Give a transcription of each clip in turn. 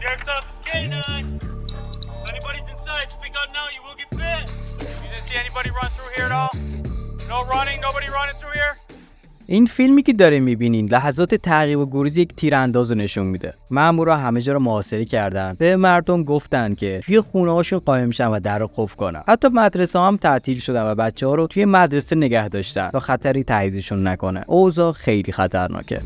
Sheriff's office K9. If anybody's inside, speak out now. You will get bit. You didn't see anybody run through here at all? No running. Nobody running through here. این فیلمی که داره میبینین لحظات تعقیب و گریز یک تیرانداز رو نشون میده. مامورا همه جا رو محاصره کردن. به مردم گفتن که توی خونه‌هاشون قایم شن و در رو قفل کنن. حتی مدرسه هم تعطیل شدن و بچه‌ها رو توی مدرسه نگه داشتن تا خطری تهدیدشون نکنه. اوضاع خیلی خطرناکه.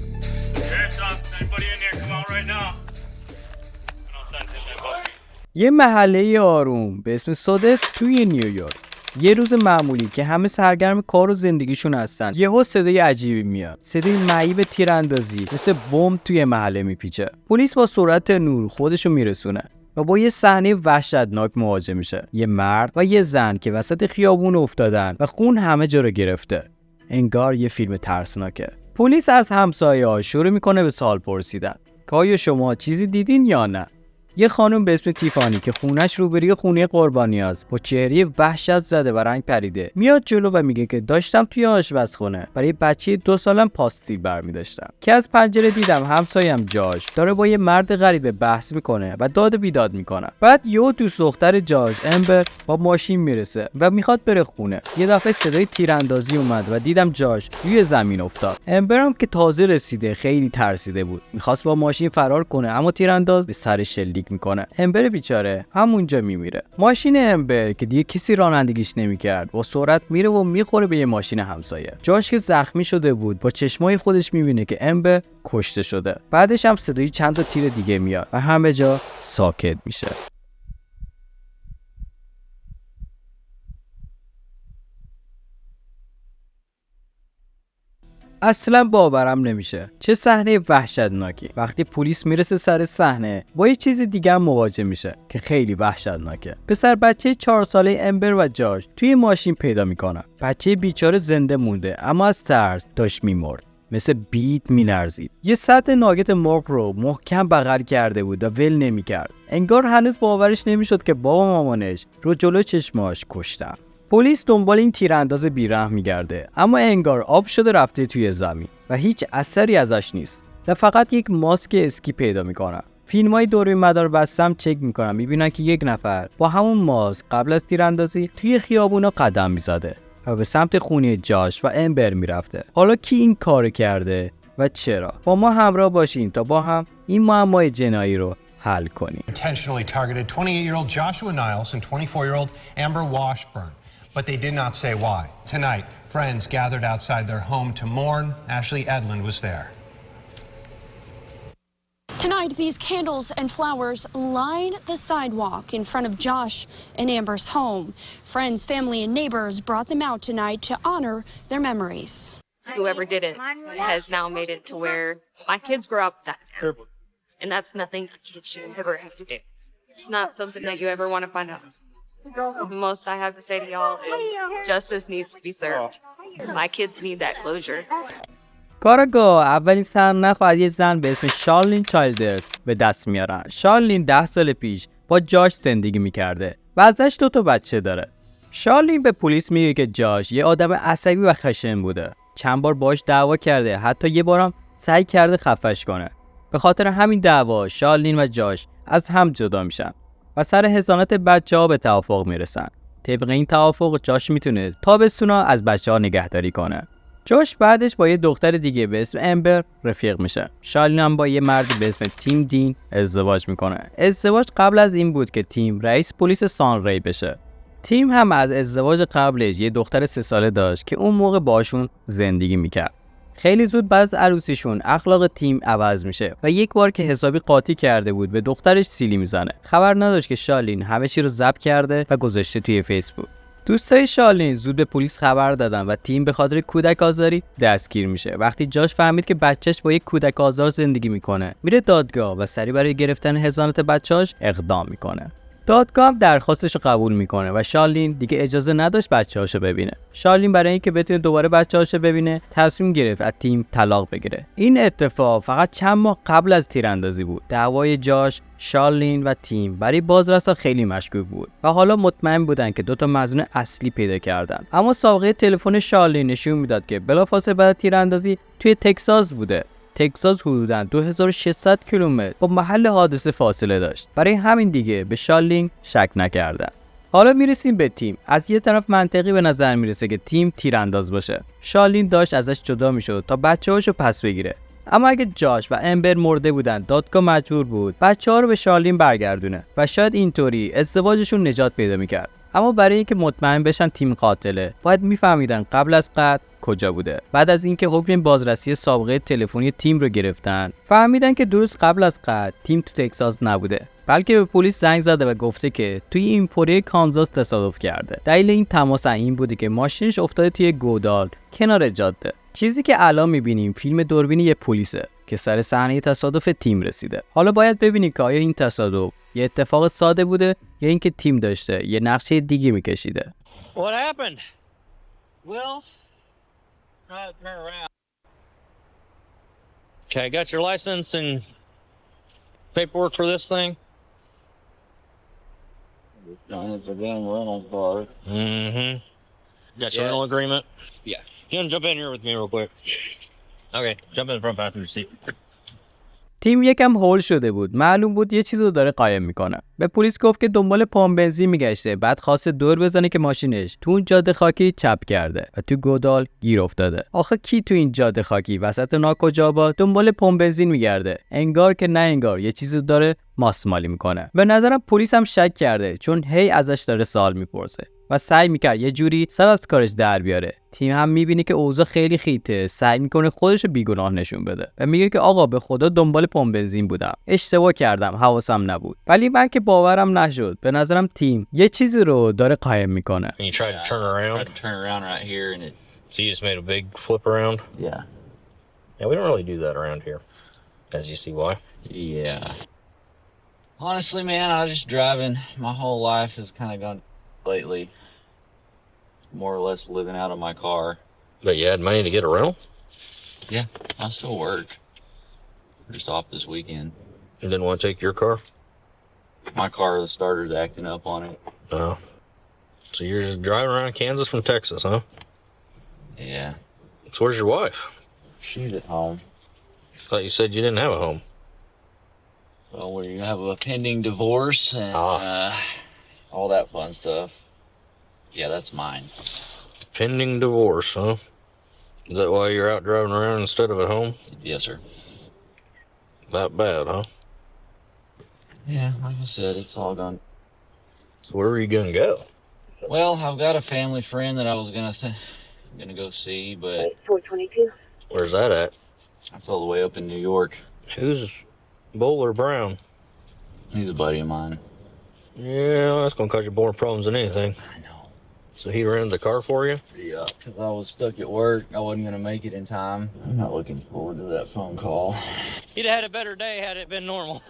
یه محله آروم به اسم سودس توی نیویورک. یه روز معمولی که همه سرگرم کار و زندگیشون هستن، یهو صدای عجیبی میاد. صدای معیب تیراندازی مثل بمب توی محله میپیچه. پلیس با سرعت نور خودشو میرسونه و با یه صحنه وحشتناک مواجه میشه. یه مرد و یه زن که وسط خیابون افتادن و خون همه جا رو گرفته. انگار یه فیلم ترسناکه. پلیس از همسایه‌ها شروع میکنه به سوال پرسیدن که آیا شما چیزی دیدین یا نه؟ یه خانم به اسم تیفانی که خونش روبروی خونه قربانیاست با چهره وحشت زده و رنگ پریده میاد جلو و میگه که داشتم توی آشپزخونه برای بچه 2 سالم پاستیل برمی‌داشتم که از پنجره دیدم همسایم جاش داره با یه مرد غریبه بحث میکنه و داد و بیداد میکنه. بعد یهو دوست دختر جاش امبر با ماشین میرسه و میخواد بره خونه. یه دفعه صدای تیراندازی اومد و دیدم جاش روی زمین افتاد. امبر هم که تازه رسیده خیلی ترسیده بود. میخواست با ماشین فرار کنه اما تیرانداز به سرش شلیک میکنه. امبر بیچاره همونجا میمیره. ماشین امبر که دیگه کسی رانندگیش نمیکرد با سرعت میره و میخوره به یه ماشین همسایه. جاش که زخمی شده بود با چشمای خودش میبینه که امبر کشته شده. بعدش هم صدای چند تا تیر دیگه میاد و همه جا ساکت میشه. اصلا باورم نمیشه. چه صحنه وحشتناکی. وقتی پلیس میرسه سر صحنه با یه چیز دیگه هم مواجه میشه که خیلی وحشتناکه. پسر بچه 4 ساله امبر و جاش توی ماشین پیدا میکنن. بچه بیچاره زنده مونده اما از ترس داشت میمرد. مثل بید میلرزید. یه سطح ناگت مرغ رو محکم بغل کرده بود و ول نمیکرد. انگار هنوز باورش نمیشد که بابا مامانش رو جلوی چشماش کشتن. پلیس دنبال این تیرانداز بیرحم میگرده اما انگار آب شده رفته توی زمین و هیچ اثری ازش نیست و فقط یک ماسک اسکی پیدا میکنن. فیلمای دوره مدار بستم چک میکنن میبینن که یک نفر با همون ماسک قبل از تیراندازی توی خیابونا قدم میزده و به سمت خونه جاش و امبر میرفته. حالا کی این کار کرده و چرا؟ با ما همراه باشین تا با هم این معمای جنایی رو حل کنیم. Intentionally targeted 28-year-old Joshua Niles and 24-year-old Amber Washburn. But they did not say why. Tonight, friends gathered outside their home to mourn. Ashley Edlund was there. Tonight, these candles and flowers line the sidewalk in front of Josh and Amber's home. Friends, family, and neighbors brought them out tonight to honor their memories. Whoever did it has now made it to where my kids grow up with that. And that's nothing a kid should ever have to do. It's not something that you ever want to find out. The most I have to say to y'all is justice needs to be served. My kids need that closure. کارگاه اولین سرنخ از یه زن به اسم شارلین چایلدرز به دست میارن. شارلین 10 سال پیش با جاش زندگی میکرده و ازش 2 تا بچه داره. شارلین به پلیس میگه که جاش یه آدم عصبی و خشن بوده. چند بار باش دعوا کرده، حتی یه بارم سعی کرده خفش کنه. به خاطر همین دعوا شارلین و جاش از هم جدا میشن و سر حضانت بچه‌ها به توافق میرسن. طبق این توافق جاش میتونه تابستونا از بچه‌ها نگهداری کنه. جاش بعدش با یه دختر دیگه به اسم امبر رفیق میشه. شارلین هم با یه مرد به اسم تیم دین ازدواج میکنه. ازدواج قبل از این بود که تیم رئیس پلیس سان ری بشه. تیم هم از ازدواج قبلش یه دختر 3 ساله داشت که اون موقع باشون زندگی میکرد. خیلی زود بعد از عروسیشون اخلاق تیم عوض میشه و یک بار که حسابی قاطی کرده بود به دخترش سیلی میزنه. خبر نداشت که شارلین همه چی رو ضبط کرده و گذاشته توی فیسبوک. دوستای شارلین زود به پلیس خبر دادن و تیم به خاطر کودک آزاری دستگیر میشه. وقتی جاش فهمید که بچهش با یک کودک آزار زندگی میکنه میره دادگاه و سریع برای گرفتن حضانت بچه‌اش اقدام میکنه. دادگاه هم درخواستش رو قبول میکنه و شارلین دیگه اجازه نداشت بچه‌هاشو ببینه. شارلین برای اینکه بتونه دوباره بچه‌هاشو ببینه تصمیم گرفت از تیم طلاق بگیره. این اتفاق فقط چند ماه قبل از تیراندازی بود. دعوای جاش، شارلین و تیم برای بازرسا خیلی مشکوک بود و حالا مطمئن بودن که 2 تا مظنون اصلی پیدا کردن. اما سابقه تلفن شارلین نشون میداد که بلافاصله بعد تیراندازی توی تگزاس بوده. تگزاس حدوداً 2600 کیلومتر با محل حادثه فاصله داشت. برای همین دیگه به شارلین شک نکردن. حالا میرسیم به تیم. از یه طرف منطقی به نظر میرسه که تیم تیرانداز باشه. شارلین داشت ازش جدا میشد تا بچه‌هاشو پس بگیره. اما اگه جاش و امبر مرده بودن، دادگاه مجبور بود بچه‌ها رو به شارلین برگردونه و شاید اینطوری ازدواجشون نجات پیدا میکرد. اما برای اینکه مطمئن بشن تیم قاتله، باید میفهمیدن قبل از قتل کجا بوده. بعد از اینکه حکم بازرسی سابقه تلفنی تیم رو گرفتن، فهمیدن که درست قبل از قتل تیم تو تگزاس نبوده، بلکه به پلیس زنگ زده و گفته که توی این پره کانزاس تصادف کرده. دلیل این تماس این بوده که ماشینش افتاده توی گودال کنار جاده. چیزی که الان میبینیم فیلم دوربین یه پلیسه که سر صحنه تصادف تیم رسیده. حالا باید ببینید که آیا این تصادف یه اتفاق ساده بوده یا اینکه تیم داشته یه نقشه دیگه میکشیده. What happened? Well, turn around. Okay, got your license and paperwork for this thing? It's a gun rental car. Mm-hmm. Got your rental agreement? Yeah. You want to jump in here with me real quick? Okay, jump in the front passenger seat. تیم یکم هول شده بود. معلوم بود یه چیزی رو داره قایم میکنه. به پلیس گفت که دنبال پمپ بنزین میگشته. بعد خواسته دور بزنه که ماشینش تو اون جاده خاکی چپ کرده و تو گودال گیر افتاده. آخه کی تو این جاده خاکی وسط ناکجا دنبال پمپ بنزین میگرده؟ انگار که نه انگار یه چیزی داره ماسمالی میکنه. به نظرم پلیس هم شک کرده، چون هی ازش داره سوال میپرسه و سعی میکرد یه جوری سر از کارش در بیاره. تیم هم میبینه که اوضاع خیلی خیته، سعی میکنه خودش رو بیگناه نشون بده و میگه که آقا به خدا دنبال پمپ بنزین بودم، اشتباه کردم، حواسم نبود. ولی من که باورم نشد. به نظرم تیم یه چیزی رو داره قایم میکنه. And you tried to turn around? I tried to turn around right here and it... So you just made a big flip around? Yeah. Yeah, we don't really do that around here. As you see why. Yeah. Honestly, man, I was just driving. My whole life has kind of gone lately. More or less living out of my car. But you had money to get a rental? Yeah, I still work. Just off this weekend. You didn't want to take your car? My car, the starter's acting up on it. Oh. So you're just driving around Kansas from Texas, huh? Yeah. So where's your wife? She's at home. I thought you said you didn't have a home. Well, we have a pending divorce and all that fun stuff. Yeah, that's mine. Pending divorce, huh? Is that why you're out driving around instead of at home? Yes, sir. That bad, huh? Yeah, like I said, it's all gone. So where are you gonna go? Well, I've got a family friend that I was gonna go see, but 422. Where's that at? that's all the way up in New York. Who's Bowler Brown? He's a buddy of mine. Yeah, that's gonna cause you more problems than anything. I know. So he rented the car for you? Yeah, because I was stuck at work. I wasn't gonna make it in time. I'm not looking forward to that phone call. He'd have had a better day had it been normal.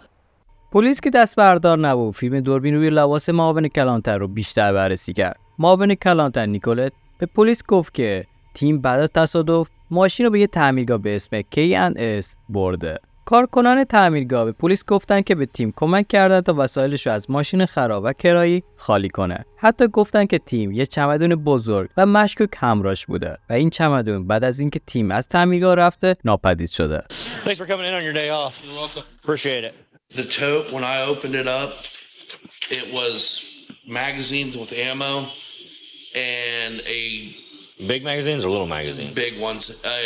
پلیس که دست بردار نبود، فیلم دوربین روی لباس معاون کلانتر رو بیشتر بررسی کرد. معاون کلانتر نیکولت به پلیس گفت که تیم بعد از تصادف ماشین رو به یه تعمیرگاه به اسم K&S برده. کارکنان تعمیرگاه به پلیس گفتن که به تیم کمک کردن تا وسایلش رو از ماشین خراب و کرایی خالی کنه. حتی گفتن که تیم یه چمدون بزرگ و مشکوک همراهش بوده و این چمدون بعد از اینکه تیم از تعمیرگاه رفته ناپدید شده. Thanks for coming in on your day off. You're welcome. Appreciate it. The tote, when I opened it up, it was magazines with ammo and a Big magazines or little magazines? big ones, a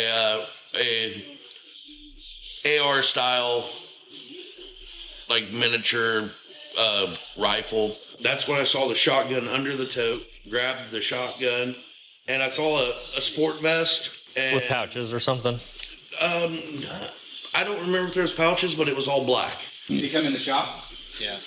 AR style, like miniature rifle. That's when I saw the shotgun under the tote, grabbed the shotgun, and I saw a sport vest. And, With pouches or something? I don't remember if there was pouches, but it was all black. Did he come in the shop? Yeah.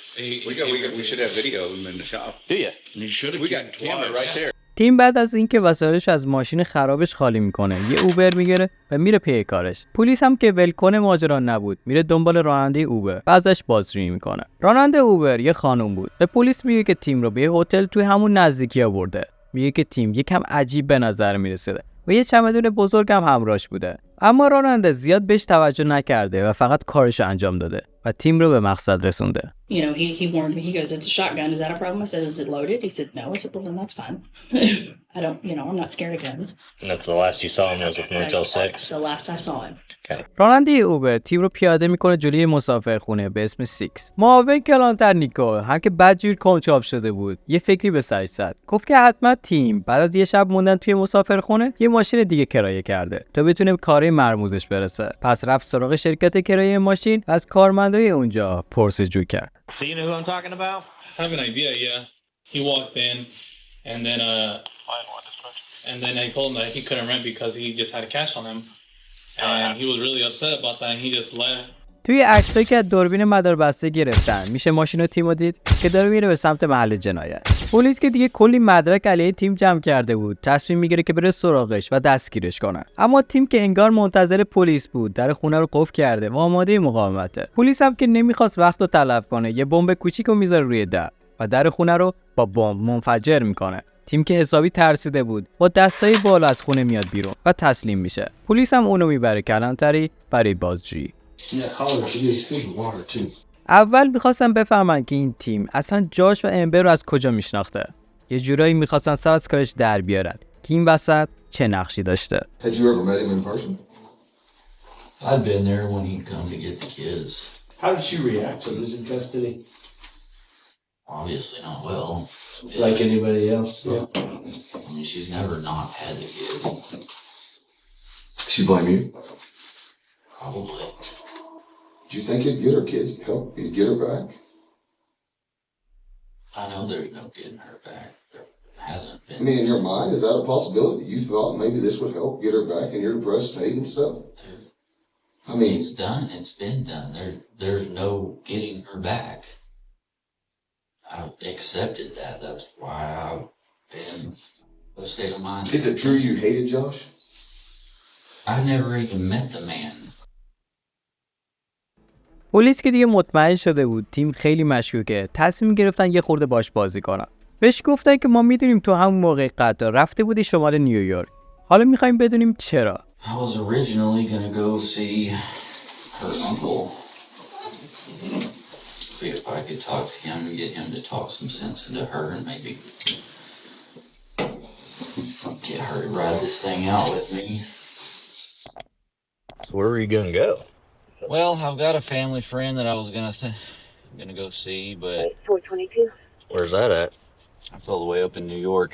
We should have video of him in the shop. Do you? You should have We came got camera twice. right there. تیم بعد از اینکه وسایلش از ماشین خرابش خالی میکنه یه اوبر میگیره و میره پی کارش. پلیس هم که ولکن ماجرا نبود، میره دنبال راننده اوبر و ازش بازجویی میکنه. راننده اوبر یه خانم بود. به پلیس میگه که تیم رو به یه هتل توی همون نزدیکی آورده. میگه که تیم یکم عجیب به نظر میرسه و یه چمدون بزرگ هم همراهش بوده. اما راننده زیاد بهش توجه نکرده و فقط کارش انجام داده و تیم رو به مقصد رسونده. You know, he warned me. He goes, "It's a shotgun. Is that a problem?" I said, "Is it loaded?" He said, "No." I said, "Well, then that's fine. I don't, I'm not scared of guns." And that's the last you saw him was from Motel 6? The last I saw him. راننده اوبر تیم رو پیاده میکنه جلوی مسافرخونه به اسم 6. معاون کلانتر نیکو هم که بدجور کنجکاو شده بود یه فکری به سرش زد. گفت که حتما تیم بعد از یه شب موندن توی مسافرخونه یه ماشین دیگه کرایه کرده تا بتونه به کارهای مرموزش برسه. پس رفت سراغ شرکت کرایه ماشین و از کارمندای اونجا پرسجو کرد. So you know who I'm talking about? I have an idea, yeah. He walked in and then I told him that he couldn't rent because he just had cash on him. And he was really upset about that and he just left. توی عکسایی که از دوربین مداربسته گرفتن میشه ماشین و تیمو دید که داره میره به سمت محل جنایت. پلیس که دیگه کلی مدرک علیه تیم جمع کرده بود تصمیم میگیره که بره سراغش و دستگیرش کنه. اما تیم که انگار منتظر پلیس بود در خونه رو قفل کرده و آماده مقاومته. پلیس هم که نمیخواست وقت رو تلف کنه یه بمب کوچیکو میذاره روی در و در خونه رو با بمب منفجر میکنه. تیم که حسابی ترسیده بود با دستای بالا از خونه میاد بیرون و تسلیم میشه. پلیس هم اونو میبره کلانتری برای بازجویی. اول میخواستم بفهمن که این تیم اصلا جاش و امبر رو از کجا میشناخته. یه جورایی میخواستن سر از کارش در بیارن که این وسط چه نقشی داشته. Had you ever met him in person? I'd been there when he'd come to get the kids. How did she react to losing custody? Obviously not well. Like anybody else? Yeah. I mean, she's never not had the kid. She blame you? Probably. Do you think you'd get her kids? Help you get her back? I know there's no getting her back. There hasn't been. I mean, in your mind, is that a possibility? You thought maybe this would help get her back in your depressed state and stuff? I mean, it's done. It's been done. There's no getting her back. I accepted that. That's why I've been in a state of mind. Is it true you hated Josh? I never even met the man. پلیس که دیگه مطمئن شده بود تیم خیلی مشکوکه تصمیم گرفتن یه خورده باش بازی کنن. بهش گفتن که ما میدونیم تو همون موقع قطار رفته بودی شمال نیویورک. حالا میخوایم بدونیم چرا. I was originally gonna go see her uncle. See if I could talk to him and get him to talk some sense into her and maybe get her to ride this thing out with me. So where were you gonna go? Well, I've got a family friend that I was gonna go see, but 422. Where's that at? That's all the way up in New York.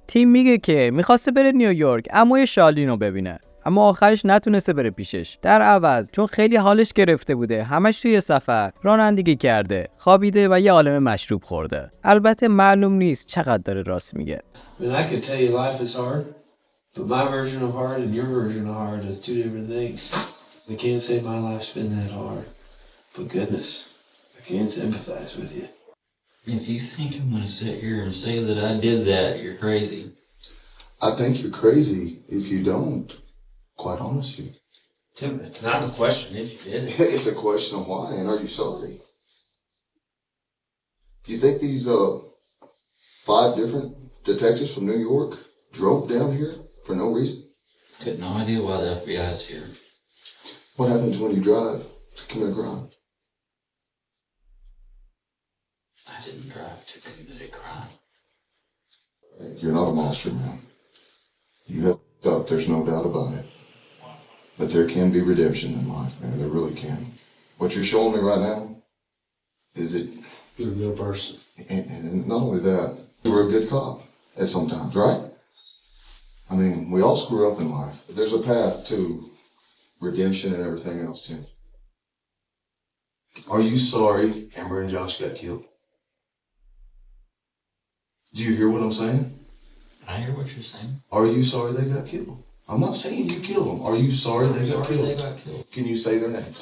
تیم میگه که میخواسته بره نیویورک اما یه شالین رو ببینه اما آخرش نتونسته بره پیشش. در عوض چون خیلی حالش گرفته بوده همش توی سفر رانندگی کرده خوابیده و یه عالمه مشروب خورده. البته معلوم نیست چقدر داره راست میگه. I mean, I could tell you life is hard, but my version of hard and your version of hard is two different things. I can't say my life's been that hard, but goodness, I can't sympathize with you. If you think I'm gonna sit here and say that I did that, you're crazy. I think you're crazy if you don't, quite honestly. Tim, it's not a question if you did it. It's a question of why, and are you sorry? Do you think these 5 different detectives from New York drove down here for no reason? Got no idea why the FBI is here. What happens when you drive to commit a crime? I didn't drive to commit a crime. You're not a monster, man. You have up, there's no doubt about it. But there can be redemption in life, man. There really can. What you're showing me right now is that You're a real person. And not only that, you were a good cop at some times, right? I mean, we all screw up in life, but there's a path to redemption and everything else, Tim. Are you sorry Amber and Josh got killed? Do you hear what I'm saying? I hear what you're saying. Are you sorry they got killed? I'm not saying you killed them. Are you sorry they got killed? Can you say their names?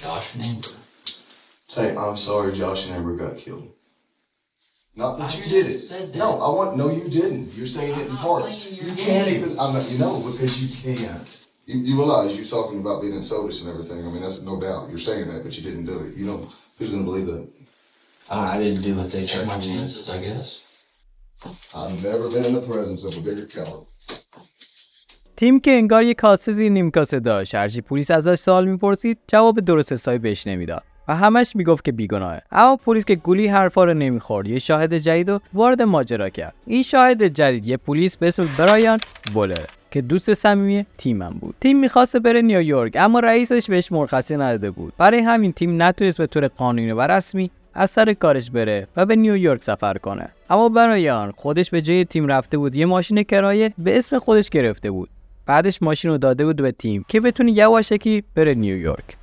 Josh and Amber. Say, I'm sorry Josh and Amber got killed. Not that you did it. No, you didn't. You're saying it in parts. You can't even, because you can't. You realize you're talking about being in Sodus and everything. I mean, that's no doubt. You're saying that, but you didn't do it. You know, who's going to believe that? I didn't do what they Take tried my to do. chances, I guess. I've never been in the presence of a bigger coward. تیم که انگار یک کاسه زیر نیم کاسه داشت، هرچی پلیس ازش سوال میپرسید جواب درست حسابی بهش نمیداد و همش میگفت که بیگناهه. اما پلیس که گولی حرفا رو نمیخورد، یه شاهد جدید رو وارد ماجرا کرد. این شاهد جدید یه پلیس به اسم برایان بولر که دوست صمیمی تیمم بود. تیم می‌خواست بره نیویورک اما رئیسش بهش مرخصی نداده بود. برای همین تیم نتونست به طور قانونی و رسمی از سر کارش بره و به نیویورک سفر کنه. اما برایان خودش به جای تیم رفته بود، یه ماشین کرایه به اسم خودش گرفته بود. بعدش ماشین رو داده بود به تیم که بتونه یواشکی بره نیویورک.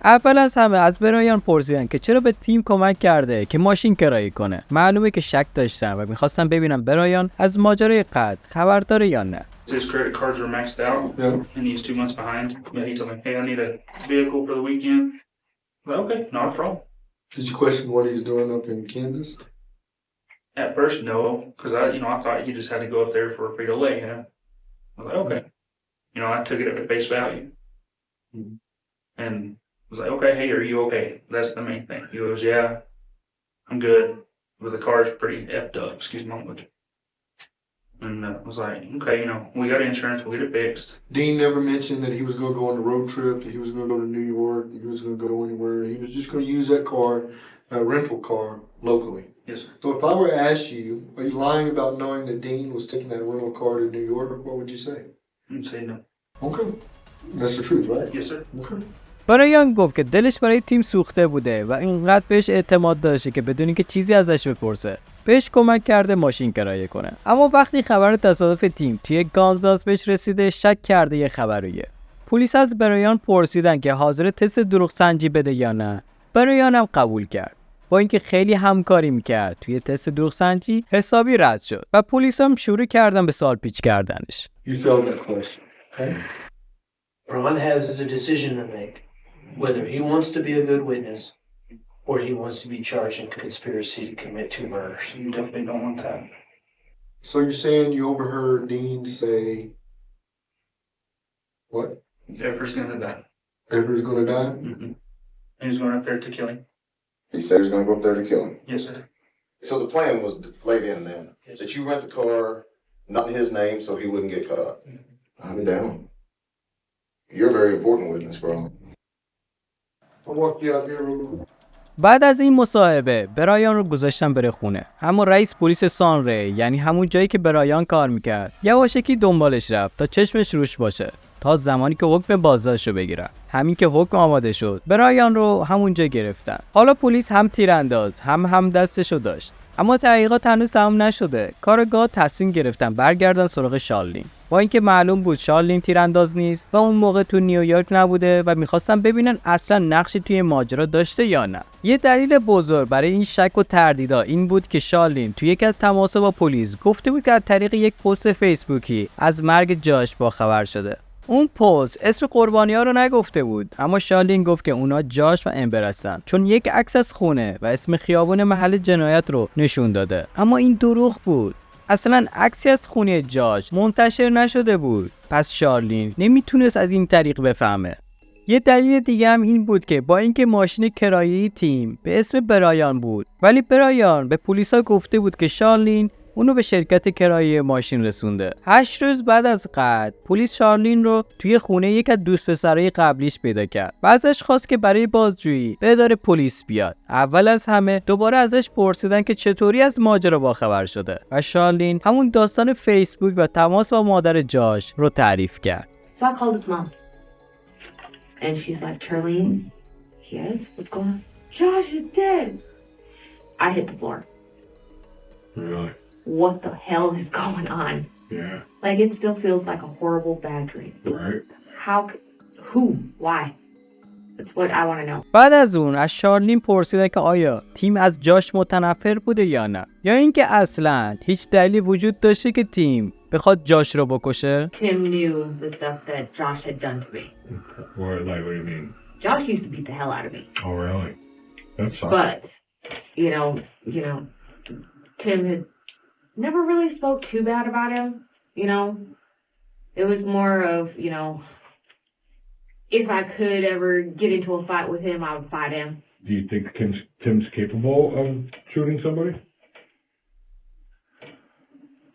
اول از همه از برایان پرسیدن که چرا به تیم کمک کرده که ماشین کرایه کنه. معلومه که شک داشتن و میخواستن ببینن برایان از ماجرای قتل خبر داره یا نه. His credit cards were maxed out, and he's 2 months behind. Yeah, he told me, "Hey, I need a vehicle for the weekend." Well, okay, not a problem. Did you question what he's doing up in Kansas? At first, no, because I thought he just had to go up there for a Frito-Lay. I was like, okay. I took it at face value, and was like, okay, hey, are you okay? That's the main thing. He goes, yeah, I'm good, but the car's pretty effed up. Excuse my language. And I was like, okay, we got insurance, we'll get it fixed. Dean never mentioned that he was going to go on a road trip, that he was going to go to New York, that he was going to go anywhere. He was just going to use that car, a rental car, locally. Yes, sir. So if I were to ask you, are you lying about knowing that Dean was taking that rental car to New York? What would you say? I'd say no. Okay. That's the truth, right? Yes, sir. Okay. برایان گفت که دلش برای تیم سوخته بوده و اینقدر بهش اعتماد داشته که بدون که چیزی ازش بپرسه بهش کمک کرده ماشین کرایه کنه. اما وقتی خبر تصادف تیم توی کانزاس بهش رسیده شک کرده یه خبریه. پلیس از برایان پرسیدن که حاضر تست دروغ سنجی بده یا نه. برایان هم قبول کرد. با اینکه خیلی همکاری میکرد توی تست دروغ سنجی حسابی رد شد و پلیس هم شروع کردن به سوال پیچ کردنش. You failed that question. Okay. Ron has a decision to make. Whether he wants to be a good witness or he wants to be charged in conspiracy to commit 2 murders. You definitely don't want that. So you're saying you overheard Dean say, what? Ever's gonna die. Ever's gonna die? Mm-hmm. And he's going up there to kill him. He said he's gonna go up there to kill him? Yes, sir. So the plan was laid in then, that you rent the car, not in his name, so he wouldn't get caught up. I'm down. You're a very important witness, bro. بعد از این مصاحبه برایان رو گذاشتن بره خونه. اما رئیس پلیس سان ری، یعنی همون جایی که برایان کار میکرد، یواشکی دنبالش رفت تا چشمش روش باشه تا زمانی که حکم بازداشت رو بگیرن. همین که حکم آماده شد برایان رو همونجا گرفتن. حالا پلیس هم تیرانداز هم دستشو داشت. اما تحقیقات هنوز تمام نشده. کارگاه تصمیم گرفتن برگردن سراغ شارلین. با اینکه معلوم بود شارلین تیرانداز نیست و اون موقع تو نیویورک نبوده و میخواستن ببینن اصلا نقشی توی ماجرا داشته یا نه. یه دلیل بزرگ برای این شک و تردیدا این بود که شارلین توی یک از تماس‌ها با پلیس گفته بود که از طریق یک پست فیسبوکی از مرگ جاش باخبر شده. اون پست اسم قربانی‌ها رو نگفته بود، اما شارلین گفت که اونا جاش و امبر هستن چون یک عکس از خونه و اسم خیابون محل جنایت رو نشون داده. اما این دروغ بود. اصلا عکسی از خونه جاش منتشر نشده بود. پس شارلین نمیتونست از این طریق بفهمه. یه دلیل دیگه هم این بود که با اینکه ماشین کرایه‌ای تیم به اسم برایان بود، ولی برایان به پلیسا گفته بود که شارلین اونو به شرکت کرایه ماشین رسونده. 8 روز بعد از قتل پلیس شارلین رو توی خونه یک از دوست پسرای قبلیش پیدا کرد و ازش خواست که برای بازجویی به اداره پلیس بیاد. اول از همه دوباره ازش پرسیدن که چطوری از ماجرا باخبر شده و شارلین همون داستان فیسبوک و تماس با مادر جاش رو تعریف کرد. So I called his mom and she's like, Charlene, yes, what's going on? Josh is dead. I hit the floor. Really? What the hell is going on? Yeah. Like, it still feels like a horrible bad dream. Right. Who? Why? That's what I want to know. بعد از اون از شارلین پرسیدن که آیا تیم از جاش متنفر بوده یا نه، یا اینکه اصلاً هیچ دلیلی وجود داشته که تیم بخواد جاش رو بکشه. Tim knew the stuff that Josh had done to me. What do you mean? Josh used to beat the hell out of me. Oh, really? That's fine. But, you know, Tim had never really spoke too bad about him, It was more of, if I could ever get into a fight with him, I would fight him. Do you think Tim's capable of shooting somebody?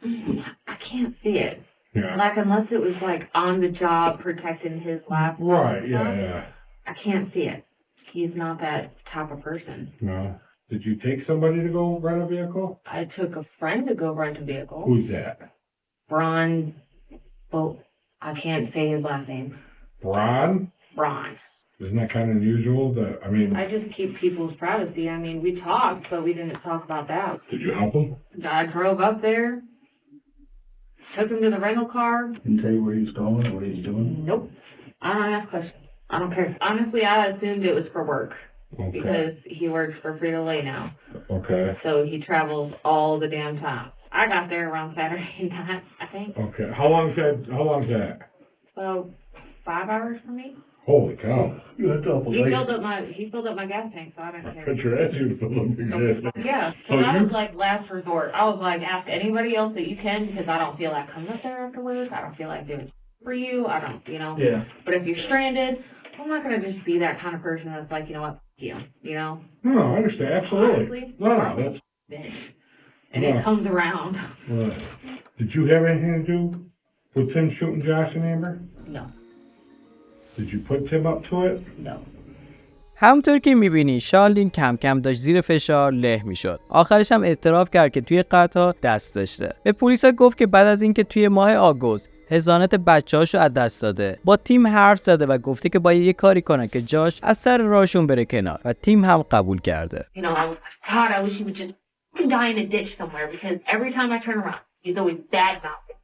I can't see it. Yeah. Like, unless it was, like, on the job protecting his laptop. Right, yeah. I can't see it. He's not that type of person. No. Did you take somebody to go rent a vehicle? I took a friend to go rent a vehicle. Who's that? Bron. Well, I can't say his last name. Bron? Bron. Isn't that kind of unusual? I just keep people's privacy. I mean, we talked, but we didn't talk about that. Did you help him? I drove up there, took him to the rental car. Didn't tell you where he's going or what he's doing? Nope. I don't ask questions. I don't care. Honestly, I assumed it was for work. Okay. Because he works for Frito-Lay now. Okay. So he travels all the damn time. I got there around Saturday night, I think. Okay. How long's that? So 5 hours for me. Holy cow. You had to He filled up my gas tank, so I didn't care. But you're asking to fill up your gas tank. Yeah, so that was like last resort. I was like, ask anybody else that you can, because I don't feel like coming up there afterwards. I don't feel like doing for you. I don't, Yeah. But if you're stranded, I'm not going to just be that kind of person that's like, you know what, you know? No, I understand. Absolutely. Honestly, No, that's... And it comes around. Right. Did you have anything to do with Tim shooting Josh and Amber? No. Did you put Tim up to it? No. همونطور که میبینی شارلین کم کم داشت زیر فشار له میشد. آخرش هم اعتراف کرد که توی قتل‌ها دست داشته. به پلیسا گفت که بعد از اینکه توی ماه آگوست حضانت بچه‌هاشو از دست داده، با تیم حرف زده و گفته که باید یه کاری کنه که جاش از سر راهشون بره کنار و تیم هم قبول کرده. You know, I wish he would just die in a ditch somewhere, because every time I turn around, he's always bad-mouthing,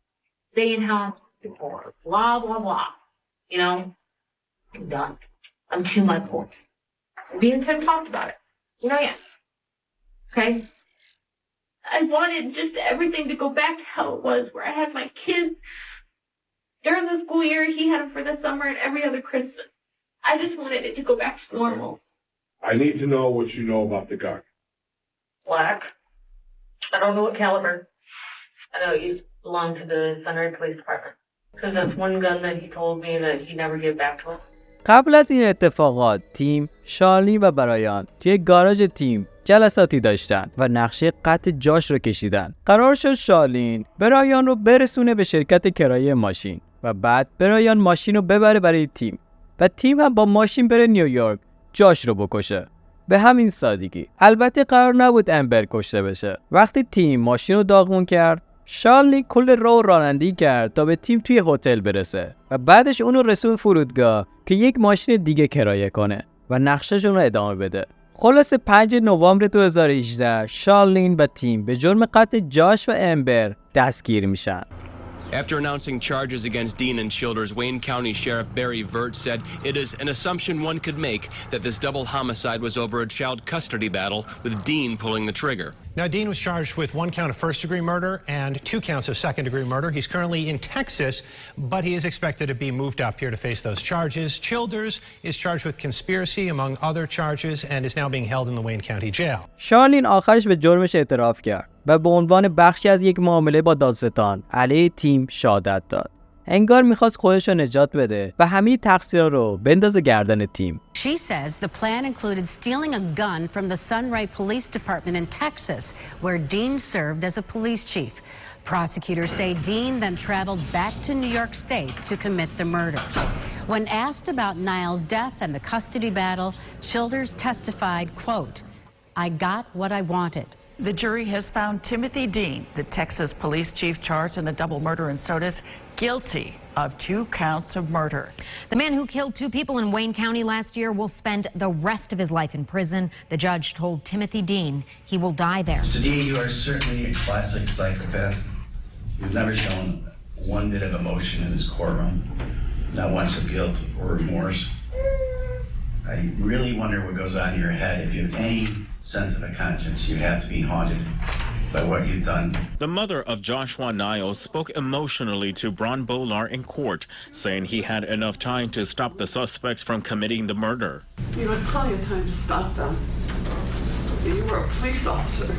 saying how I'm poor, blah, blah, blah. You know, I'm done. I'm to my point. Me and Tim talked about it. Yeah. Okay? I wanted just everything to go back to how it was, where I had my kids. During the school year, he had them for the summer and every other Christmas. I just wanted it to go back to normal. I need to know what you know about the gun. Black. I don't know what caliber. I know it used to belong to the Sunrise Police Department. Because that's one gun that he told me that he'd never give back to us. قبل از این اتفاقات تیم، شارلین و برایان توی گاراژ تیم جلساتی داشتن و نقشه قتل جاش رو کشیدن. قرار شد شارلین برایان رو برسونه به شرکت کرایه ماشین و بعد برایان ماشین رو ببره برای تیم و تیم هم با ماشین بره نیویورک جاش رو بکشه. به همین سادگی. البته قرار نبود امبر کشته بشه. وقتی تیم ماشین رو داغون کرد، شارلین کل راه رانندگی کرد تا به تیم توی هتل برسه و بعدش اونو رسون فرودگاه که یک ماشین دیگه کرایه کنه و نقشه‌شون رو ادامه بده. خلاص 5 نوامبر 2018 شارلین و تیم به جرم قتل جاش و امبر دستگیر میشن. After announcing charges against Dean and Childers, Wayne County Sheriff Barry Vert said it is an assumption one could make that this double homicide was over a child custody battle, with Dean pulling the trigger. Now, Dean was charged with 1 count of first-degree murder and 2 counts of second-degree murder. He's currently in Texas, but he is expected to be moved up here to face those charges. Childers is charged with conspiracy, among other charges, and is now being held in the Wayne County Jail. شارلین آخرش به جرمش اعتراف کرد و به عنوان بخشی از یک معامله با دادستان علیه تیم شهادت داد. انگار میخواست خودش رو نجات بده و همه تقصیرها رو بندازه گردن تیم. She says the plan included stealing a gun from the Sunrise Police Department in Texas, where Dean served as a police chief. Prosecutors say Dean then traveled back to New York State to commit the murders. When asked about Niall's death and the custody battle, Childers testified, quote, "I got what I wanted." The jury has found Timothy Dean, the Texas police chief charged in the double murder in Sodus, guilty of 2 counts of murder. The man who killed 2 people in Wayne County last year will spend the rest of his life in prison. The judge told Timothy Dean he will die there. Mr. Dean, you are certainly a classic psychopath. You've never shown one bit of emotion in this courtroom, not once of guilt or remorse. I really wonder what goes on in your head. If you have any sense of a conscience, you have to be haunted by what you've done. The mother of Joshua Niles spoke emotionally to Bron Bolar in court, saying he had enough time to stop the suspects from committing the murder. You had plenty of time to stop them. You were a police officer.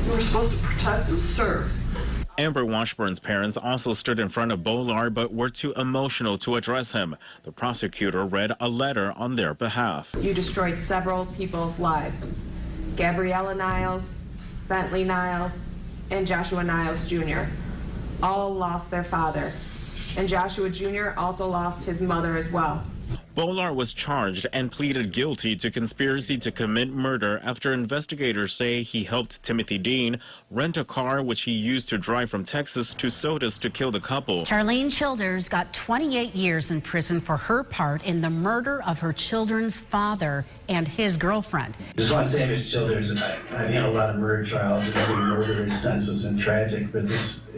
You were supposed to protect and serve. Amber Washburn's parents also stood in front of Bolar but were too emotional to address him. The prosecutor read a letter on their behalf. You destroyed several people's lives. Gabriella Niles, Bentley Niles, and Joshua Niles Jr. all lost their father, and Joshua Jr. also lost his mother as well. Bolar was charged and pleaded guilty to conspiracy to commit murder after investigators say he helped Timothy Dean rent a car which he used to drive from Texas to Sodus to kill the couple. Charlene Childers got 28 years in prison for her part in the murder of her children's father and his girlfriend. I just want to say, Ms. Childers, I've had a lot of murder trials, and every murder is senseless and tragic, but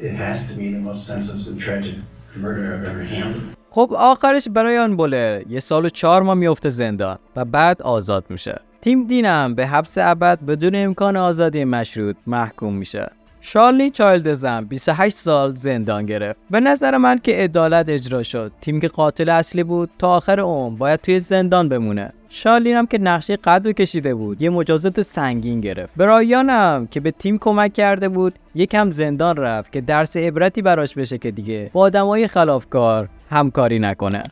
it has to be the most senseless and tragic murder I've ever handled. خب آخرش برایان بولر 1 سال و 4 ماه میفته زندان و بعد آزاد میشه. تیم دینم به حبس ابد بدون امکان آزادی مشروط محکوم میشه. شارلین چایلدرز هم 28 سال زندان گرفت. به نظر من که عدالت اجرا شد. تیم که قاتل اصلی بود تا آخر عمر باید توی زندان بمونه. شارلین هم که نقشه قدو کشیده بود یه مجازات سنگین گرفت. برایان هم که به تیم کمک کرده بود یکم زندان رفت که درس عبرتی براش بشه که دیگه با آدمای خلافکار همکاری نکنه.